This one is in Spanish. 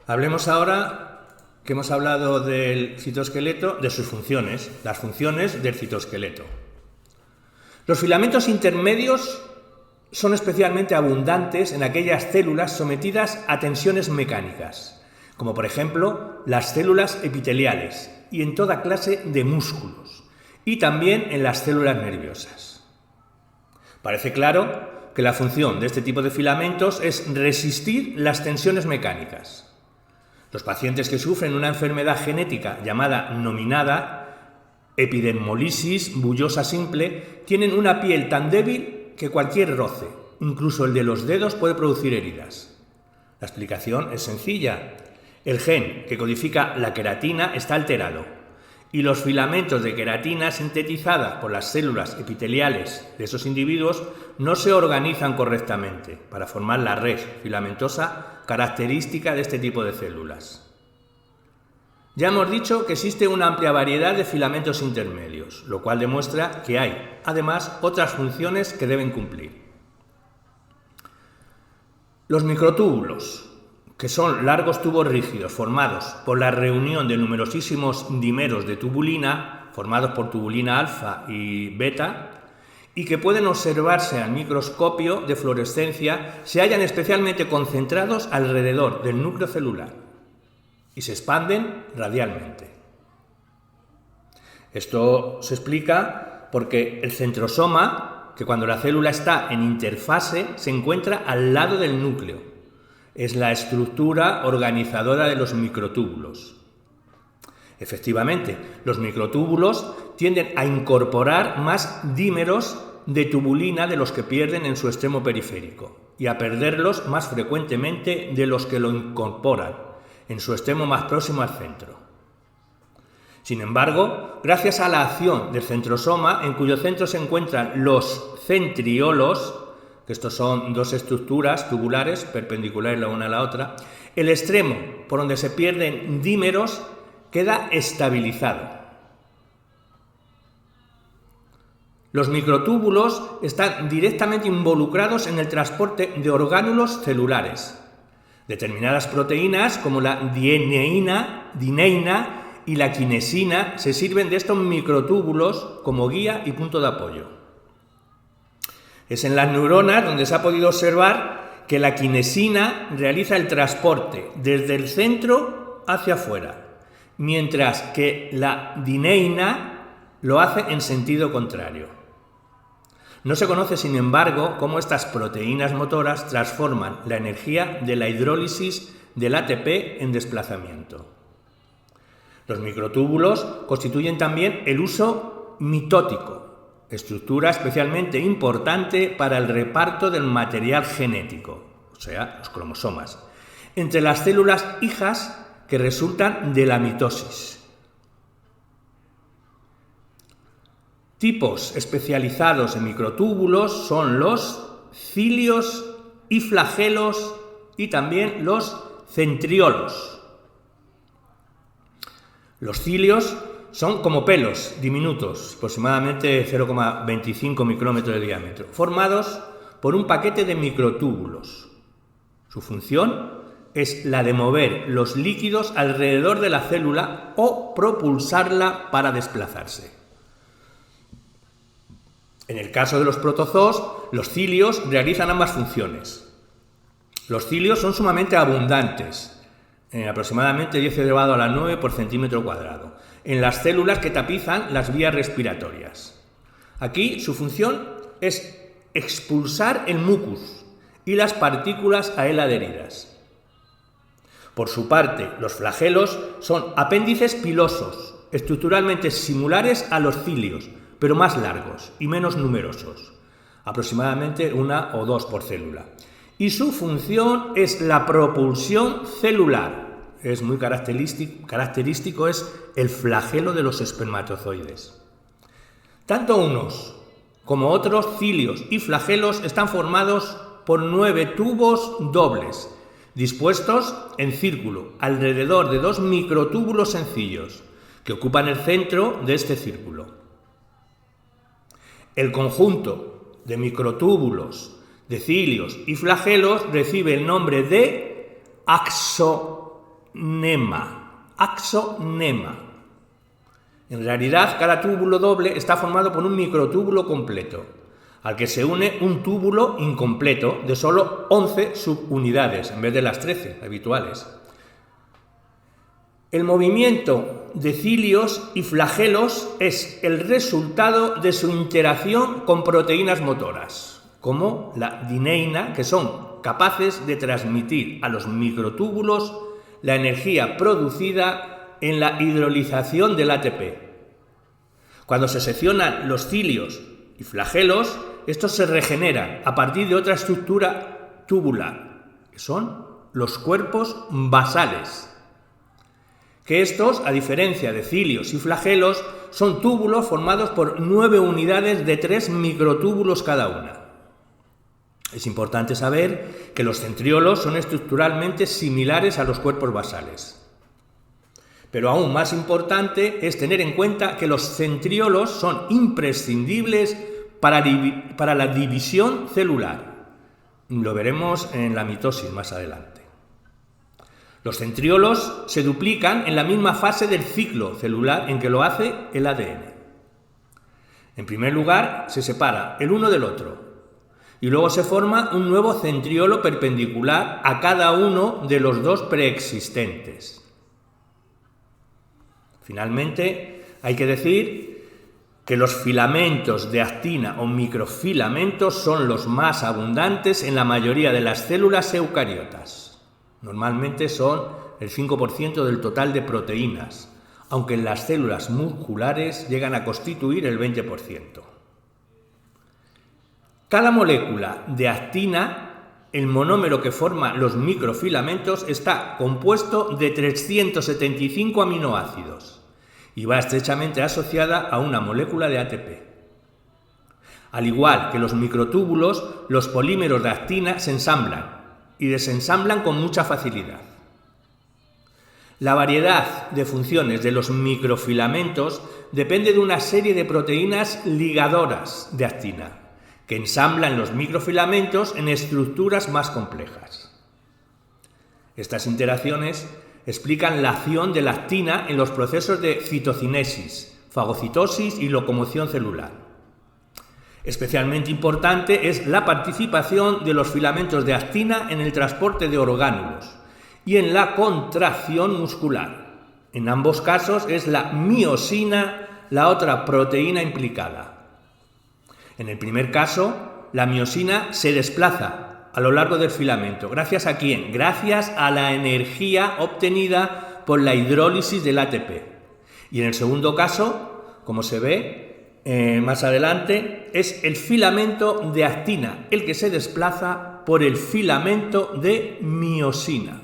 Hablemos ahora que hemos hablado del citoesqueleto, de sus funciones, las funciones del citoesqueleto. Los filamentos intermedios son especialmente abundantes en aquellas células sometidas a tensiones mecánicas, como por ejemplo las células epiteliales y en toda clase de músculos, y también en las células nerviosas. Parece claro que la función de este tipo de filamentos es resistir las tensiones mecánicas. Los pacientes que sufren una enfermedad genética llamada nominada epidermolisis bullosa simple tienen una piel tan débil que cualquier roce, incluso el de los dedos, puede producir heridas. La explicación es sencilla. El gen que codifica la queratina está alterado y los filamentos de queratina sintetizada por las células epiteliales de esos individuos no se organizan correctamente para formar la red filamentosa característica de este tipo de células. Ya hemos dicho que existe una amplia variedad de filamentos intermedios, lo cual demuestra que hay, además, otras funciones que deben cumplir. Los microtúbulos, que son largos tubos rígidos formados por la reunión de numerosísimos dímeros de tubulina, formados por tubulina alfa y beta, y que pueden observarse al microscopio de fluorescencia, se hallan especialmente concentrados alrededor del núcleo celular y se expanden radialmente. Esto se explica porque el centrosoma, que cuando la célula está en interfase, se encuentra al lado del núcleo. Es la estructura organizadora de los microtúbulos. Efectivamente, los microtúbulos tienden a incorporar más dímeros de tubulina de los que pierden en su extremo periférico y a perderlos más frecuentemente de los que lo incorporan en su extremo más próximo al centro. Sin embargo, gracias a la acción del centrosoma, en cuyo centro se encuentran los centriolos, que estos son dos estructuras tubulares perpendiculares la una a la otra, el extremo por donde se pierden dímeros queda estabilizado. Los microtúbulos están directamente involucrados en el transporte de orgánulos celulares. Determinadas proteínas como la dineína y la quinesina se sirven de estos microtúbulos como guía y punto de apoyo. Es en las neuronas donde se ha podido observar que la quinesina realiza el transporte desde el centro hacia afuera, mientras que la dineína lo hace en sentido contrario. No se conoce, sin embargo, cómo estas proteínas motoras transforman la energía de la hidrólisis del ATP en desplazamiento. Los microtúbulos constituyen también el uso mitótico, estructura especialmente importante para el reparto del material genético, o sea, los cromosomas, entre las células hijas que resultan de la mitosis. Tipos especializados en microtúbulos son los cilios y flagelos y también los centriolos. Los cilios son como pelos diminutos, aproximadamente 0,25 micrómetros de diámetro, formados por un paquete de microtúbulos. Su función es la de mover los líquidos alrededor de la célula o propulsarla para desplazarse. En el caso de los protozoos, los cilios realizan ambas funciones. Los cilios son sumamente abundantes, aproximadamente 10⁻⁹ por centímetro cuadrado, en las células que tapizan las vías respiratorias. Aquí su función es expulsar el mucus y las partículas a él adheridas. Por su parte, los flagelos son apéndices pilosos, estructuralmente similares a los cilios, pero más largos y menos numerosos, aproximadamente 1 o 2 por célula. Y su función es la propulsión celular. Es muy característico es el flagelo de los espermatozoides. Tanto unos como otros cilios y flagelos están formados por 9 tubos dobles, dispuestos en círculo alrededor de 2 microtúbulos sencillos, que ocupan el centro de este círculo. El conjunto de microtúbulos, de cilios y flagelos recibe el nombre de axo axonema. En realidad, cada túbulo doble está formado por un microtúbulo completo, al que se une un túbulo incompleto de solo 11 subunidades, en vez de las 13 habituales. El movimiento de cilios y flagelos es el resultado de su interacción con proteínas motoras, como la dineína, que son capaces de transmitir a los microtúbulos la energía producida en la hidrolización del ATP. Cuando se seccionan los cilios y flagelos, estos se regeneran a partir de otra estructura tubular, que son los cuerpos basales. Que estos, a diferencia de cilios y flagelos, son túbulos formados por 9 unidades de 3 microtúbulos cada una. Es importante saber que los centriolos son estructuralmente similares a los cuerpos basales. Pero aún más importante es tener en cuenta que los centriolos son imprescindibles para la división celular. Lo veremos en la mitosis más adelante. Los centriolos se duplican en la misma fase del ciclo celular en que lo hace el ADN. En primer lugar, se separa el uno del otro y luego se forma un nuevo centriolo perpendicular a cada uno de los dos preexistentes. Finalmente, hay que decir que los filamentos de actina o microfilamentos son los más abundantes en la mayoría de las células eucariotas. Normalmente son el 5% del total de proteínas, aunque en las células musculares llegan a constituir el 20%. Cada molécula de actina, el monómero que forma los microfilamentos, está compuesto de 375 aminoácidos y va estrechamente asociada a una molécula de ATP. Al igual que los microtúbulos, los polímeros de actina se ensamblan y desensamblan con mucha facilidad. La variedad de funciones de los microfilamentos depende de una serie de proteínas ligadoras de actina, que ensamblan los microfilamentos en estructuras más complejas. Estas interacciones explican la acción de la actina en los procesos de citocinesis, fagocitosis y locomoción celular. Especialmente importante es la participación de los filamentos de actina en el transporte de orgánulos y en la contracción muscular. En ambos casos es la miosina la otra proteína implicada. En el primer caso, la miosina se desplaza a lo largo del filamento. ¿Gracias a quién? Gracias a la energía obtenida por la hidrólisis del ATP. Y en el segundo caso, como se ve más adelante, es el filamento de actina el que se desplaza por el filamento de miosina.